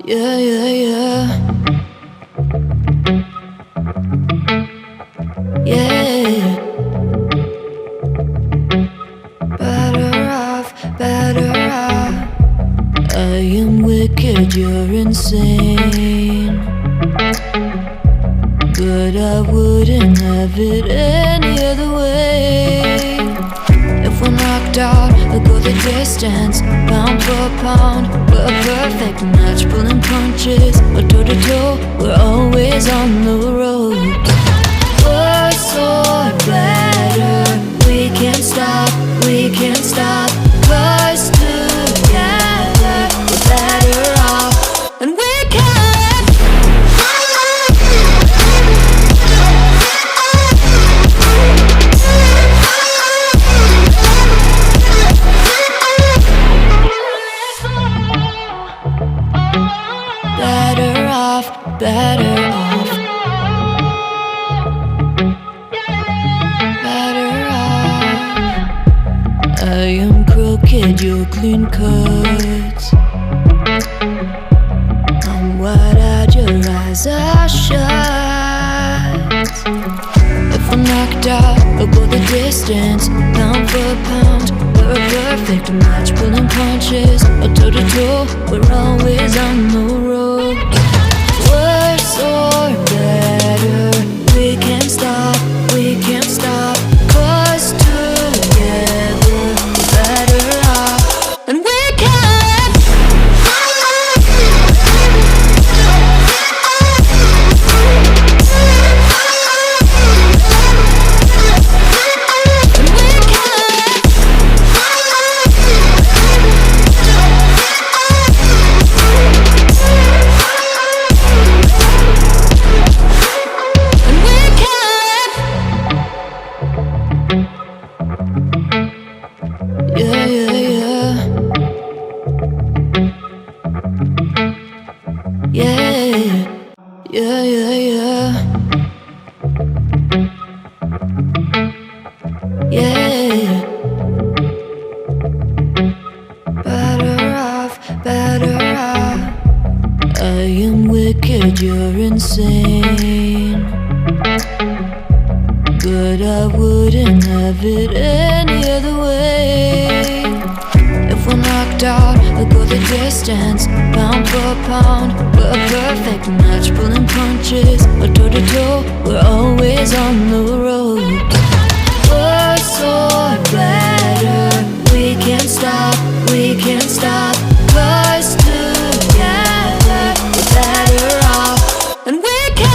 Yeah, yeah, yeah. Yeah. Better off, better off. I am wicked, you're insane. But I wouldn't have it any other way. If we're knocked out, we'll go the distance, pound for pound. We're a perfect match, pulling punches. We're toe to toe, we're always on the road. Worse or better, we can't stop, we can't stop. Cause together, we're better off, and we can. Better off, better off. Better off. I am crooked, you're clean cut. I'm wide-eyed, your eyes are shut. If I'm knocked out, we'll go the distance, pound for pound. We're a perfect match, pulling punches. Toe to toe, we're always on the road. Worse or better, we can't stop, we can't stop. Cause together, better off, and we can. Yeah, yeah, yeah. Yeah, yeah, yeah, yeah. Yeah. Better off, better off. I am wicked, you're insane. But I wouldn't have it any other way. If we're knocked out, we'll go the distance, pound for pound. We're a perfect match, pulling punches. We're toe to toe, we're always on the road. Worse or better, we can't stop, we can't stop. Cause together, we're better off, and we can.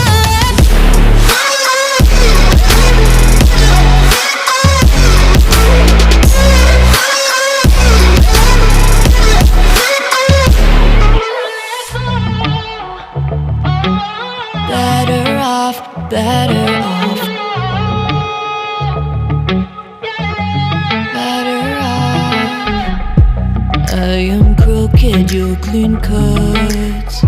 Better off, better off. Better off. I am crooked, you're clean cut.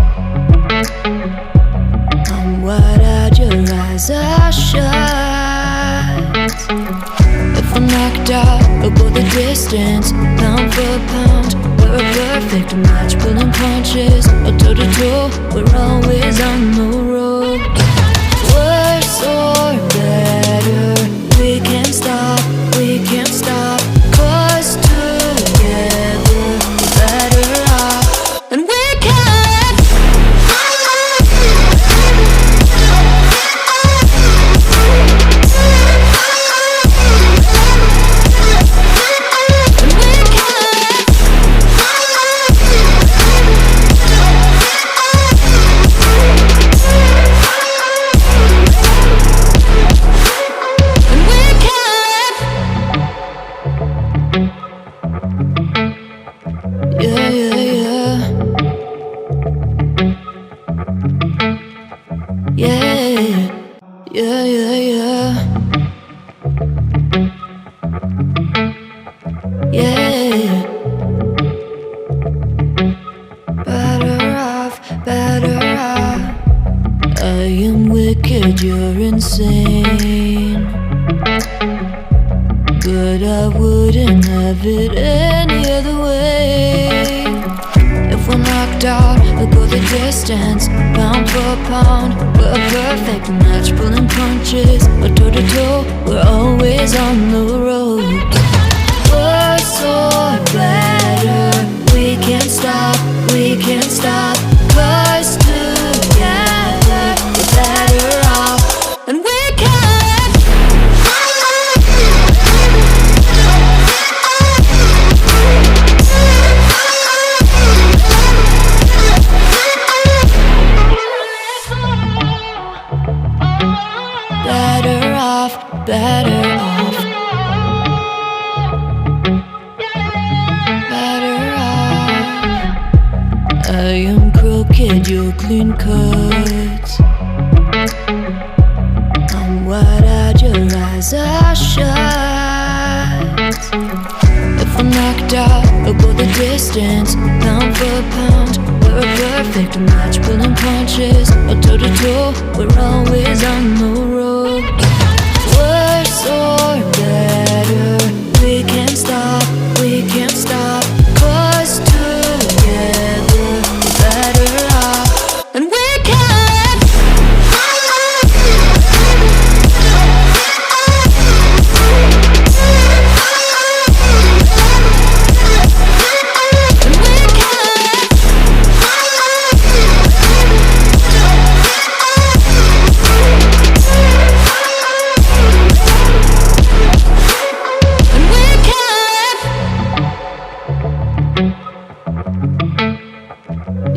I'm wide-eyed, your eyes are shut. If I'm knocked out, we'll go the distance, pound for pound. We're a perfect match, pulling punches. Toe to toe, we're always on the road. Worse or better, we can't stop, we can't stop. Cause together, better off, and we can. And we can. Yeah, yeah, yeah. Yeah, yeah, yeah, yeah. Yeah. Better off, better off. I am wicked, you're insane. But I wouldn't have it any other way. If we're knocked out, we'll go the distance, pound for pound. We're a perfect match, pulling punches, or toe to toe. We're always on the road. Worse or better, we can't stop, we can't stop. 'Cause together we're better off, and we can. Better off, better off. Better off. I am crooked, you're clean cuts. I'm wide-eyed, your eyes are shut. If we're knocked out, we'll go the distance, pound for pound. We're a perfect match, pulling punches, or toe to toe. We're always on the road. Worse or better, we can't stop, we can't stop. 'Cause together we're better off, and we can.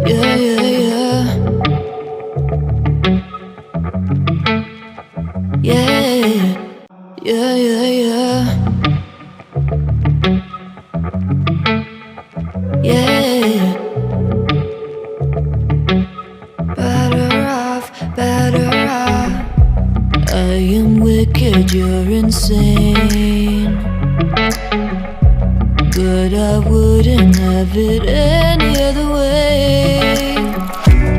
Yeah, yeah, yeah. Yeah, yeah, yeah, yeah. Yeah. Better off, better off. I am wicked, you're insane. But I wouldn't have it any other way.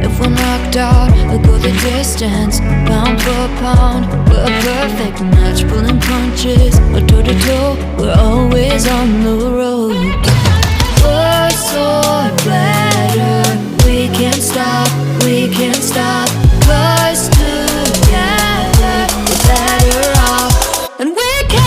If we're knocked out, we'll go the distance, pound for pound. We're a perfect match, pulling punches, or toe to toe. We're always on the road. Worse or better, we can't stop, we can't stop. 'Cause together we're better off, and we can.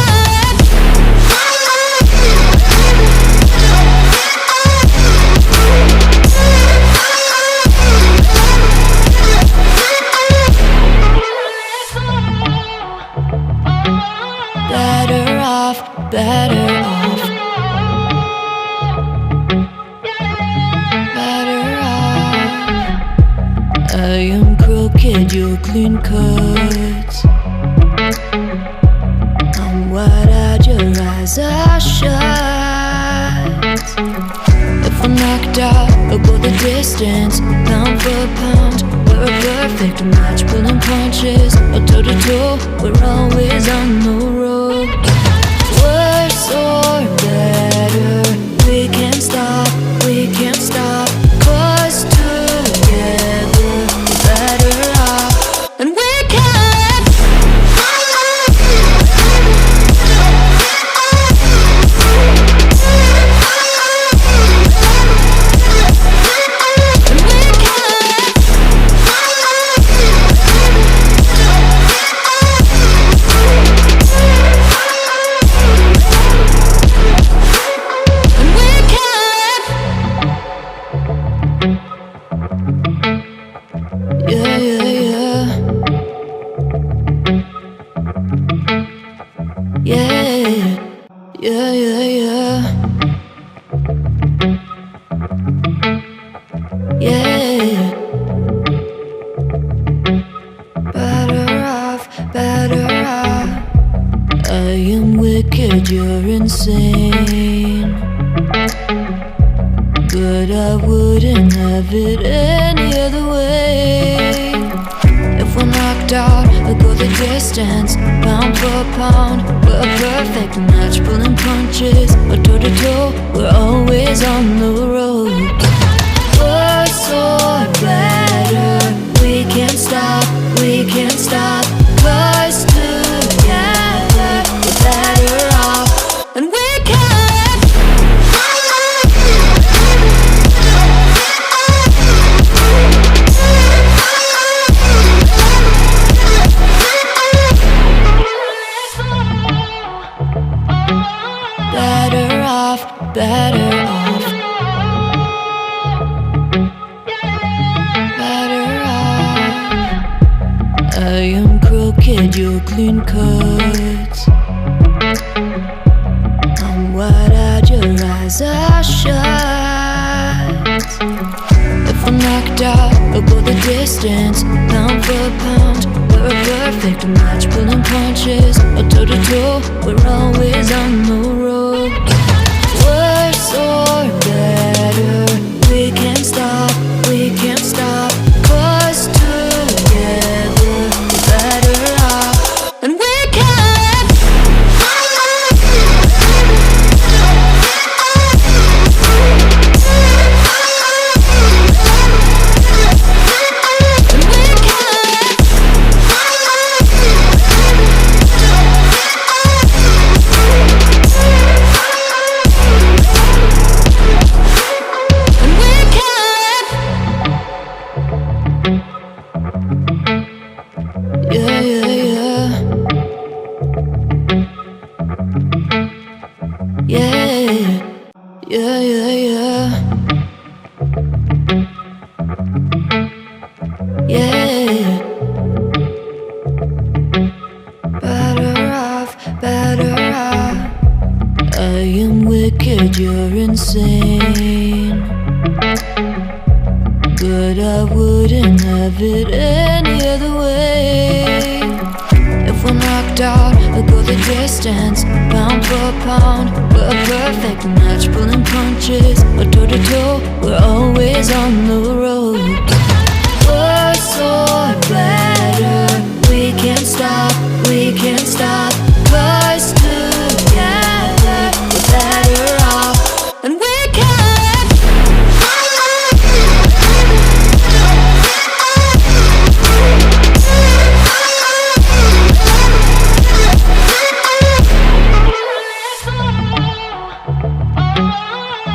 Better off, better off. Better off. I am crooked, you're clean cuts. I'm wide-eyed, your eyes are shut. If we're knocked out, we'll go the distance, pound for pound. We're a perfect match, pulling punches, or toe to toe. We're always on the road. Worse or better, we can't stop, we can't stop. 'Cause together we're better off, and we can. Yeah, yeah, yeah. Yeah, yeah, yeah, yeah. Yeah. Better off, better off. I am wicked, you're insane. But I wouldn't have it any other way. If we're knocked out, we'll go the distance, pound for pound. We're a perfect match, pulling punches, or toe to toe. We're always on the road. Worse or better, we can't stop, we can't stop. 'Cause together we're better off, and we can. I am crooked, you're clean cut. I'm wide-eyed, your eyes are shut. If I'm knocked out, I'll go the distance, pound for pound. We're a perfect match, pulling punches, toe to toe. We're always on the road. Worse or better, we can't stop, we can't stop. 'Cause together we're better off, and we can. Yeah, yeah, yeah. Yeah, yeah, yeah, yeah. Yeah. Better off, better off. I am wicked, you're insane. But I wouldn't have it any other way. If we're knocked out, I'll go the distance, pound for pound. We're a perfect match, pulling punches, toe to toe. We're always on the road. Worse or better, we can't stop, we can't stop. 'Cause together we're better off, and we can.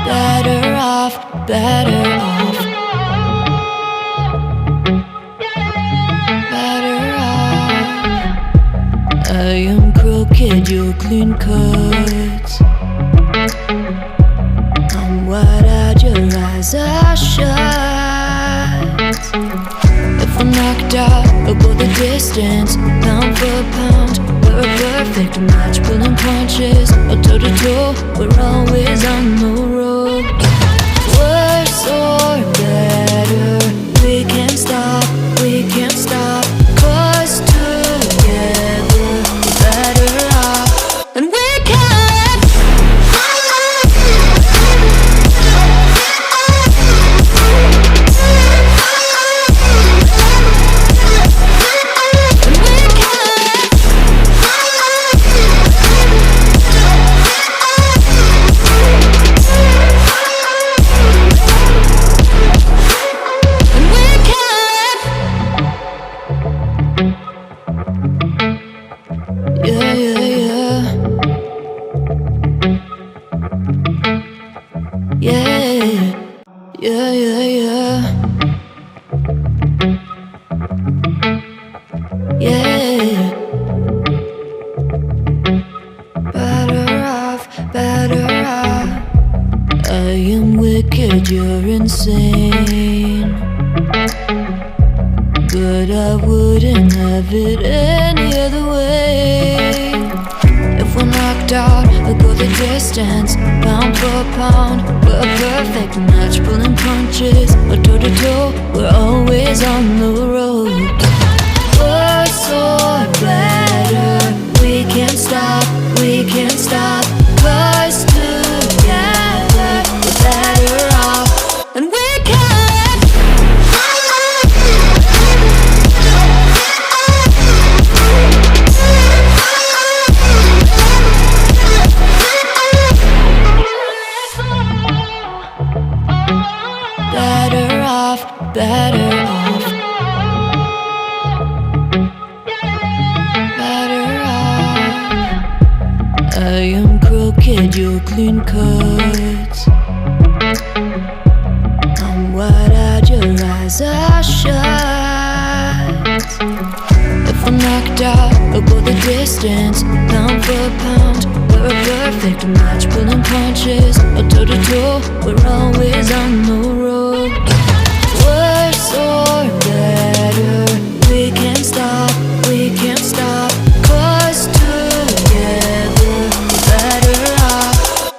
Better off, better off. Better off. I am crooked, you're clean cut. I'm wide-eyed, your eyes are shut. If I'm knocked out, I'll go the distance, pound for pound. We're a perfect match, pulling punches, toe to toe. We're always on the road. Worse or better, we can't stop, we can't stop. 'Cause together we're better off, and we can. Yeah, yeah, yeah. Yeah, yeah, yeah, yeah. Yeah. Better off, better off. I am wicked, you're insane. But I wouldn't have it any other way. If we're knocked out, I'll go the distance, pound for pound. We're a perfect match, pulling punches, toe to toe. We're always on the road. Worse or better, we can't stop, we can't stop. 'Cause together we're better off, and we can. Better off, better off. Better off. I am crooked, you're clean cut. I'm wide-eyed, your eyes are shut. If I'm knocked out, I'll go the distance, pound for pound. We're a perfect match, pulling punches, toe to toe. We're all